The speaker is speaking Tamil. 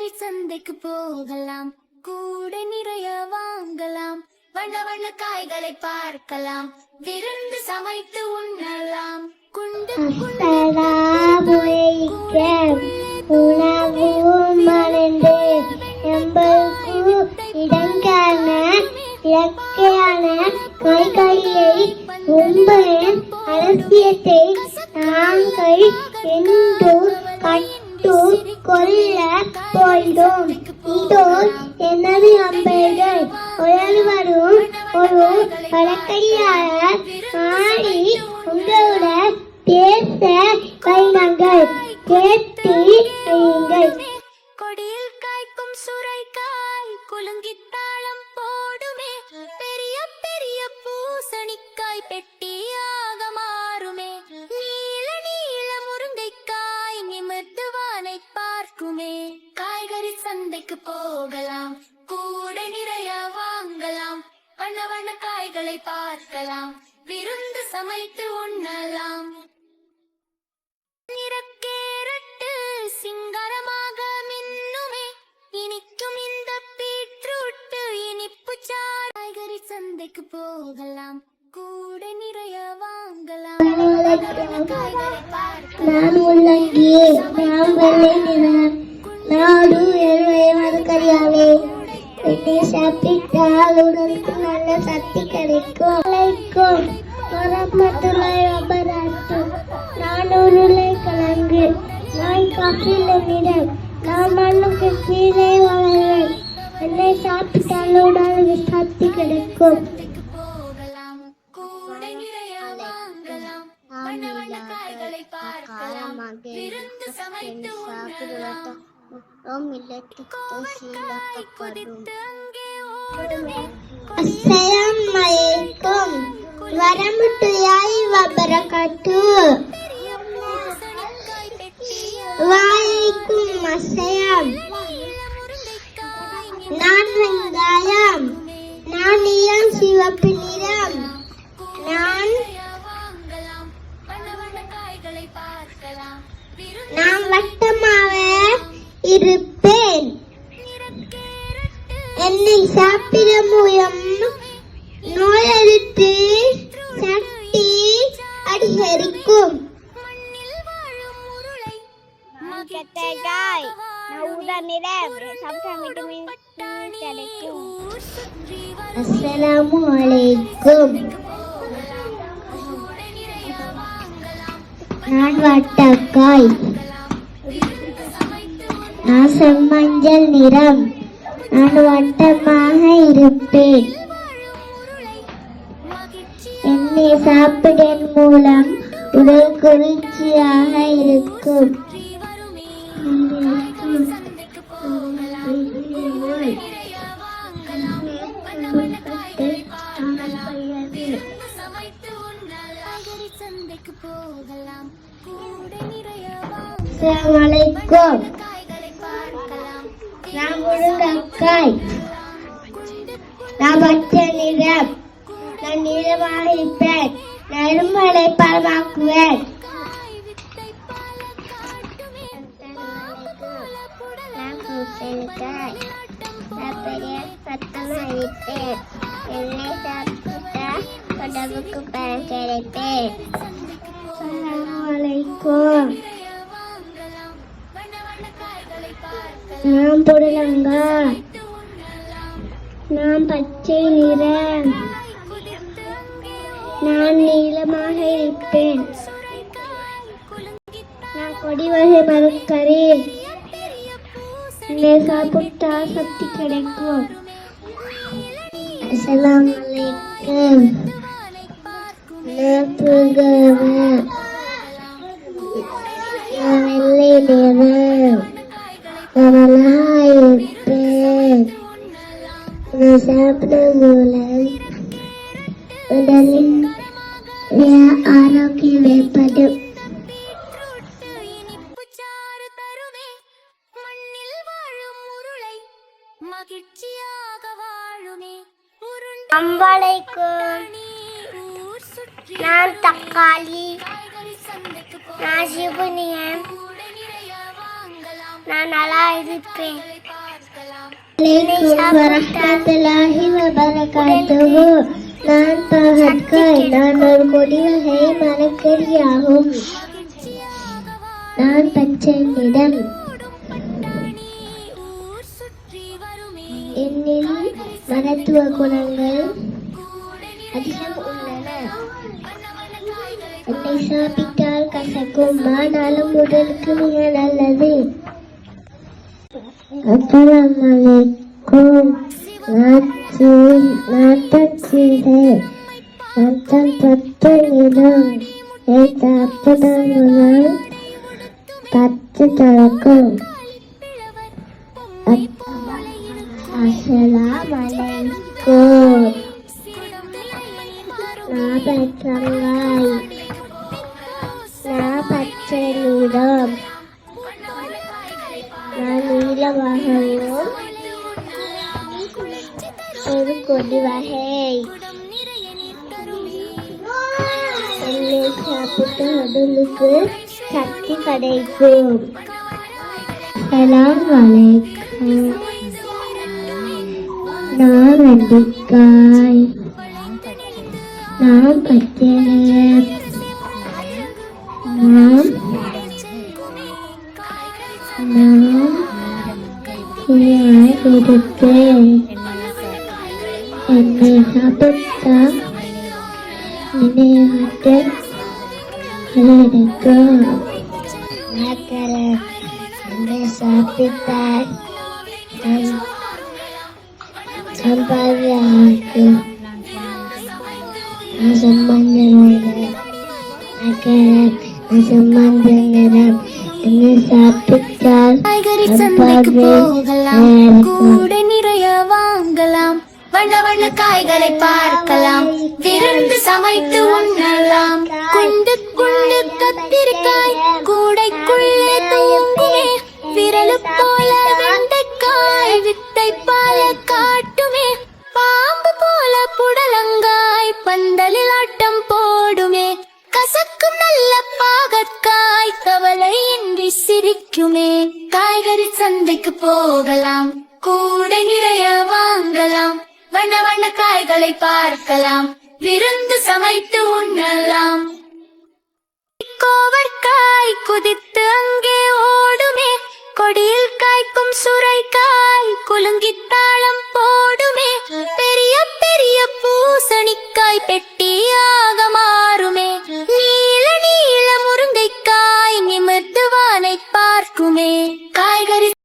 காய்கறி சந்தைக்கு போகலாம், கூடை நிறைய வாங்கலாம், வண்ண வண்ண காய்களை பார்க்கலாம், விருந்து சமைத்து உண்ணலாம். குண்டு உணவு மறந்து நம்மளுக்கு இடங்கான இயற்கையான காய்கறியை ரொம்ப அலட்சியத்தை நாங்கள் என்று கட்டு கொள்ள போயிடும். இதோ எனது நண்பர்கள் ஒருவரும் ஒரு வழக்கறிஞர் மாறி உங்களுடன் பேச வையுங்கள், கேட்டு வையுங்கள். கொடியில் காய்க்கும் சுரைக்காய் குலுங்கித்தாளம் போடுமே, பெரிய பெரிய பூசணிக்காய் பெட்டியாக மாறுமே, நீல நீல முருங்கைக்காய் நிமிர்ந்து வானை பார்க்குமே. காய்கறி சந்தைக்கு போகலாம், கூடை நிறைய வாங்கலாம், வண்ண வண்ண காய்களை பார்க்கலாம், விருந்து சமைத்து உண்ணலாம். நிறக்கேரட்டு சிங்கரமாக மின்னுமே, இனிக்கும் இந்த பீட்ரூட் இனிப்பு சாறு. காய்கறி சந்தைக்கு போகலாம், கூடை நிறைய வாங்கலாம், காய்கறி பார்க்கலாம். நான் உள்ளங்கி, நான் வெள்ளை நிறம், நாடு மதுக்கறியாவே வெட்டி சாப்பிட்டால் உடலுக்கு நல்ல சக்தி கிடைக்கும். வரமத்துள்ளாய் வபராட்டும். நான் உருளைக்கிழங்கு, நான் காப்பில் நிறம், நான் மண்ணுக்கு கீழே வளர்வேன், என்னை சாப்பிட்டால் உடலுக்கு சக்தி கிடைக்கும். போகலாம், கூடை நிறைய வாங்கலாம், வண்ண வண்ண காய்களை பார்க்கலாம், விருந்து சமைத்து உண்ணலாம். கோவைக்காய் குதித்து அங்கே ஓடுமே, அஸ்ஸலாமுஅலைக்கும் வரஹ்மத்துல்லாஹி வபரகாத்துஹு. பூசணிக்காய் பெட்டியாக வலைக்கும் அஸ்ஸலாம். நான் வெங்காயம், நான் நீலம் சிவப்பு நிறம், நான் வட்டமாக இருப்பேன், என்னை சாப்பிட மூலம் நோய் எதிர்த்து சக்தி அதிகரிக்கும். அஸ்ஸலாமு அலைக்கும். நான் வட்டக்காய், நான் செம்மஞ்சள் நிறம், நான் வட்டமாக இருப்பேன், என்னை சாப்பிடுவதன் மூலம் உடல் குளிர்ச்சியாக இருக்கும். அஸ்ஸலாமு அலைக்கும். நான் முருங்கைக்காய், நான் பச்சை நிறம், நான் நீளமாக இருப்பேன், நான் எறும்புகளை பலமாக்குவேன். நான் பூசணிக்காய், நான் பெரிய சத்தமாக இருப்பேன், என்னை சாப்பிட்டா உடம்புக்கு பலன் கிடைப்பேன். அஸ்ஸலாமு அலைக்கும். நான் புடலங்காய், நான் பச்சை நிறம், நான் நீளமாக இருப்பேன், நான் கொடி வகை மரக்கறி, என்னை சாப்பிட்டா சக்தி கிடைக்கும். அஸ்ஸலாமு அலைக்கும். நான் புகழ், நான் வெள்ளை நிறம், நான் அழகாக இருப்பேன், நான் சாப்பிடும் மூலம் உடலின் ஆரோக்கியம் ஏற்படும். நான் தக்காளி, நான் சிவனியம், நான் நல்லா இருப்பேன். வரஹ்மத்துல்லாஹி வபரகாத்துஹு. நான் பகற்காய். நான் ஒரு கொடி வகை மரக்கறியாகும். நான் பச்சை நிறம். என்னில் மருத்துவ குணங்கள் அதிகம் உள்ளன. என்னை சாப்பிட்டால் கசக்கும், ஆனாலும் உடலுக்கு மிக நல்லது. அஸ்ஸலாமு அலைக்கும். நாட்டச்சீரை நாட்டம் பத்து நிறம். சாப்பிட்டால் முதல் பத்து தரக்கும். அஸ்ஸலாமு அலைக்கும். நான் பச்சங்காய். நான் பச்சை நிறம். நான் நீலவாகவும் ஒரு கொடி வகை. என்னை சாப்பிட்டு உடலுக்கு சக்தி கிடைக்கும். அஸ்ஸலாமு அலைக்கும். நான் வெண்டைக்காய். நான் பச்சை நிறம். நான் இருப்பேன். என்னை சாப்பிட்டா நினைவாட்டு இருக்கும். என்னை சாப்பிட்டால் சம்பாதியாகும். சம்பந்தம் என்னை சாப்பிட்டால் காய்கறி சந்தைக்கு போகலாம், கூடை நிறைய வாங்கலாம், வண்ண வண்ண காய்களை பார்க்கலாம், விருந்து சமைத்து உண்ணலாம். குண்டு குண்டு கத்திரிக்காய் கூடைக்குள்ளே தூங்குமே, விரலு போல வெண்டைக்காய் வித்தை பால காட்டுமே, பாம்பு போல புடலங்காய் பந்தலில் ஆட்டம் போடுமே, கசக்கும் நல்ல பாகற்காய் கவலையின்றி சிரிக்குமே. காய்கறி சந்தைக்கு போகலாம், கூடை நிறைய வாங்கலாம், வண்ண வண்ண காய்களை பார்க்கலாம், விருந்து சமைத்து உண்ணலாம். கோவற்காய் குதித்து அங்கே ஓடுமே, கொடியில் காய்க்கும் சுரைக்காய் குலுங்கித்தாளம் போடுமே, பெரிய பெரிய பூசணிக்காய் பெட்டியாக